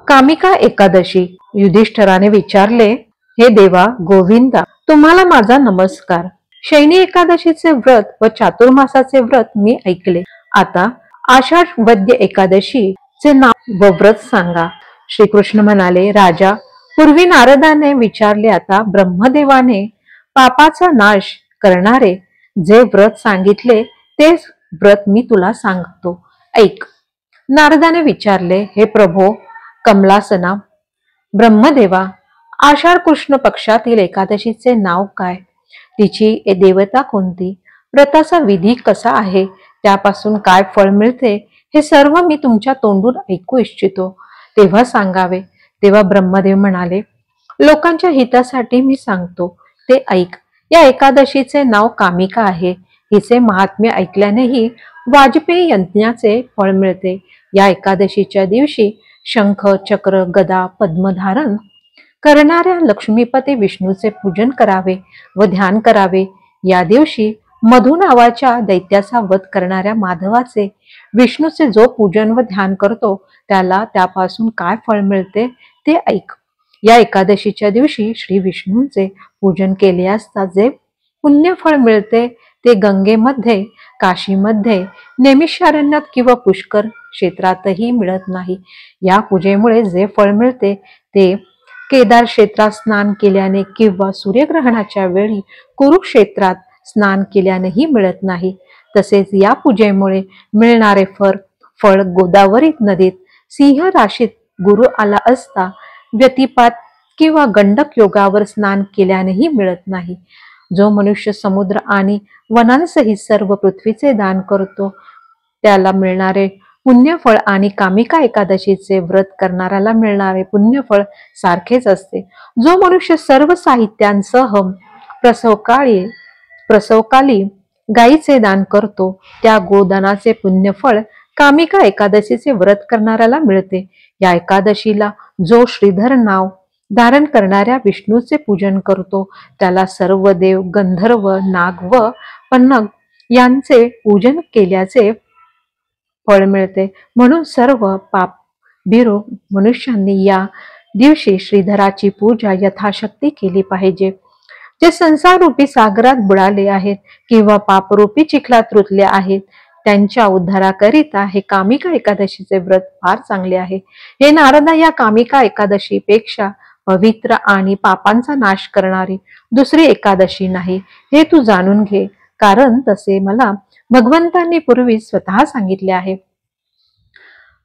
कामिका एकादशी. युधिष्ठराने विचारले, हे देवा गोविंदा, तुम्हाला माझा नमस्कार. शयनी एकादशीचे व्रत व चातुर्मासाचे व्रत मी ऐकले. आता आषाढ वद्य एकादशीचे नाव व व्रत सांगा. श्रीकृष्ण म्हणाले, राजा, पूर्वी नारदाने विचारले, आता ब्रह्मदेवाने पापाचा नाश करणारे जे व्रत सांगितले तेच व्रत मी तुला सांगतो, ऐक. नारदाने विचारले, हे प्रभो कमलासना, ब्रह्मदेवा, आषाढ कृष्ण पक्षातील एकादशीचे नाव काय? तिची देवता कोणती? व्रताचा विधी कसा आहे? त्यापासून काय फळ मिळते? हे सर्व मी तुमच्या तोंडून ऐकू इच्छितो, तेव्हा सांगावे. तेव्हा ब्रह्मदेव म्हणाले, लोकांच्या हितासाठी मी सांगतो, ते ऐक. या एकादशीचे नाव कामिका आहे. हिचे महात्म्य ऐकल्यानेही वाजपेयी यज्ञाचे फळ मिळते. या एकादशीच्या दिवशी शंख, चक्र, गदा, पद्मधारण करणाऱ्या लक्ष्मीपती विष्णूचे पूजन करावे व ध्यान करावे. या दिवशी मधु नावाच्या दैत्याचा वध करणाऱ्या माधवाचे, विष्णूचे जो पूजन व ध्यान करतो त्याला त्यापासून काय फळ मिळते ते ऐक. या एकादशीच्या दिवशी श्री विष्णूंचे पूजन केले असता जे पुण्य फळ मिळते ते गंगेमध्ये, काशीमध्ये, नैमिषारण्यात किंवा पुष्कर क्षेत्रातही मिळत नाही. या पूजेमुळे जे फळ मिळते ते केदार क्षेत्रात स्नान केल्याने किंवा सूर्यग्रहणाच्या वेळी कुरुक्षेत्रात स्नान केल्यानेही मिळत नाही. तसेच या पूजेमुळे मिळणारे फळ गोदावरी नदीत सिंह राशीत गुरु आला असता व्यतिपात किंवा गंडक योगावर स्नान केल्यानेही मिळत नाही. जो मनुष्य समुद्र आणि वनांसहित सर्व पृथ्वीचे दान करतो त्याला मिळणारे पुण्यफळ आणि कामिका एकादशीचे व्रत करणाऱ्याला मिळणारे पुण्यफळ सारखेच असते. जो मनुष्य सर्व साहित्यांसह प्रसवकाली गायीचे दान करतो त्या गोदानाचे पुण्यफळ कामिका एकादशीचे व्रत करणाऱ्याला मिळते. या एकादशीला जो श्रीधर नाव धारण करणाऱ्या विष्णूचे पूजन करतो त्याला सर्व देव, गंधर्व, नाग व पन्नग यांचे पूजन केल्याचे फळ मिळते. म्हणून सर्व पापभीरू मनुष्यांनी या दिवशी श्रीधराची पूजा यथाशक्ती केली पाहिजे. जे संसाररूपी सागरात बुडाले आहेत किंवा पापरूपी चिखलात रुतले आहेत त्यांच्या उद्धाराकरिता हे कामिका एकादशीचे व्रत फार चांगले आहे. हे नारदा, या कामिका एकादशीपेक्षा पवित्र आणि पापांचा नाश करणारी दुसरी एकादशी नाही, हे तू जाणून घे. कारण तसे मला भगवंतांनी पूर्वी स्वतः सांगितले आहे.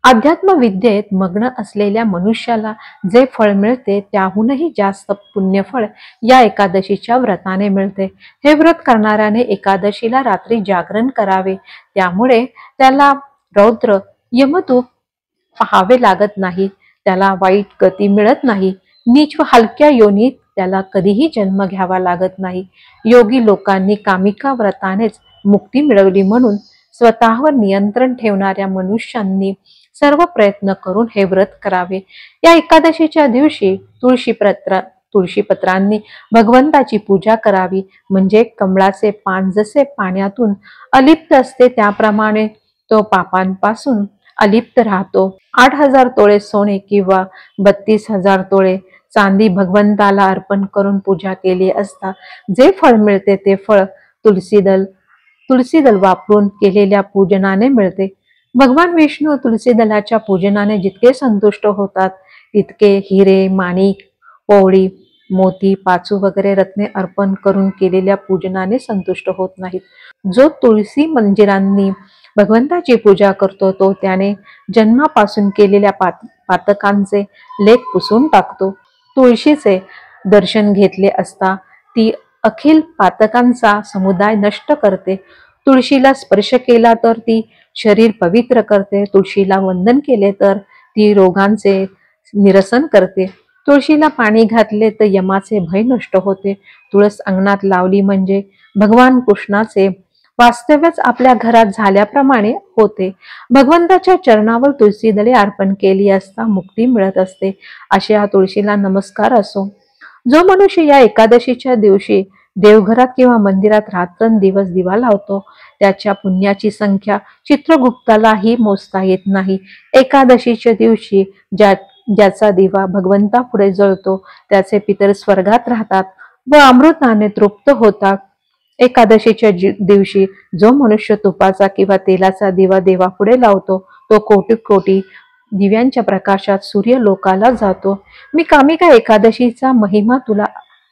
अध्यात्म विद्येत मग्न असलेल्या मनुष्याला जे फळ मिळते त्याहूनही जास्त पुण्यफळ या एकादशीच्या व्रताने मिळते. हे व्रत करणाऱ्याने एकादशीला रात्री जागरण करावे. त्यामुळे त्याला रौद्र यमदूत पाहावे लागत नाही, त्याला वाईट गती मिळत नाही, नीच व हलक्या योनीत त्याला कधीही जन्म घ्यावा लागत नाही. योगी लोकांनी कामिका व्रतानेच मुक्ती मिळवली म्हणून स्वतःवर नियंत्रण ठेवणाऱ्या मनुष्यांनी सर्व प्रयत्न करून हे व्रत करावे. या एकादशीच्या दिवशी तुळशीपत्रांनी भगवंताची पूजा करावी. म्हणजे कमळाचे पान जसे पाण्यातून अलिप्त असते त्याप्रमाणे तो पापांपासून अलिप्त राहतो. 8,000 तोळे सोने किंवा 32,000 तोळे चांदी भगवंताला अर्पण करून पूजा केली असता जे फळ मिळते ते फळ तुळशीदल वापरून केलेल्या पूजनाने मिळते. भगवान विष्णू तुळशीदलाच्या पूजनाने जितके संतुष्ट होतात तितके हिरे, माणिक, पोवळी, मोती, पाचू वगैरे रत्ने अर्पण करून केलेल्या पूजनाने संतुष्ट होत नाहीत. जो तुळशी मंदिरांनी भगवंताची पूजा करतो तो त्याने जन्मापासून केलेल्या पातकांचे लेप पुसून टाकतो. तुळशीचे दर्शन घेतले असता ती अखिल पातकांचा समुदाय नष्ट करते. तुळशीला स्पर्श केला तर ती शरीर पवित्र करते. तुळशीला वंदन केले तर ती रोगांचे निरसन करते. तुळशीला पाणी घातले तर यमाचे भय नष्ट होते. तुळस अंगणात लावली म्हणजे भगवान कृष्णाचे वास्तव्यच आपल्या घरात झाल्याप्रमाणे होते. भगवंताच्या चरणावर तुळशीदले अर्पण केली असता मुक्ती मिळत असते. अशा तुळशीला नमस्कार असो. जो मनुष्य या एकादशीच्या दिवशी देवघरात किंवा मंदिरात रात्रंदिवस दिवा लावतो त्याच्या पुण्याची संख्या चित्रगुप्तालाही मोजता येत नाही. एकादशीच्या दिवशी ज्याचा दिवा भगवंता पुढे जळतो त्याचे पितर स्वर्गात राहतात व अमृताने तृप्त होतात. एकादशीच्या दिवशी जो मनुष्य तुपाचा किंवा तेलाचा दिवा देवापुढे लावतो तो कोटी कोटी दिव्यांच्या प्रकाशात सूर्य लोकाला जातो. मी कामिका एकादशीचा महिमा तुला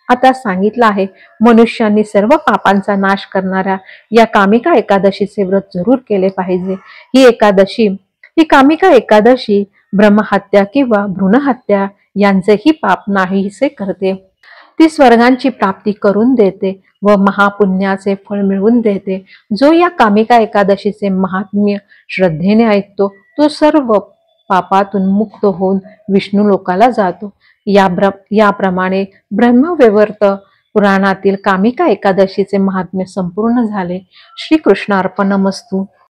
आता सांगितला आहे. मनुष्यांनी सर्व पापांचा नाश करणाऱ्या या कामिका एकादशीचे व्रत जरूर केले पाहिजे. ही कामिका एकादशी ब्रह्महत्या किंवा भ्रूणहत्या यांचेही पाप नाहीसे करते. ती स्वर्गांची प्राप्ती करून देते व महापुण्याचे फळ मिळवून देते. जो या कामिका एकादशीचे महात्म्य श्रद्धेने ऐकतो तो सर्व पापातून मुक्त होऊन विष्णू लोकाला जातो. याप्रमाणे ब्रह्मवैवर्त पुराणातील कामिका एकादशीचे महात्म्य संपूर्ण झाले. श्रीकृष्णार्पणमस्तु.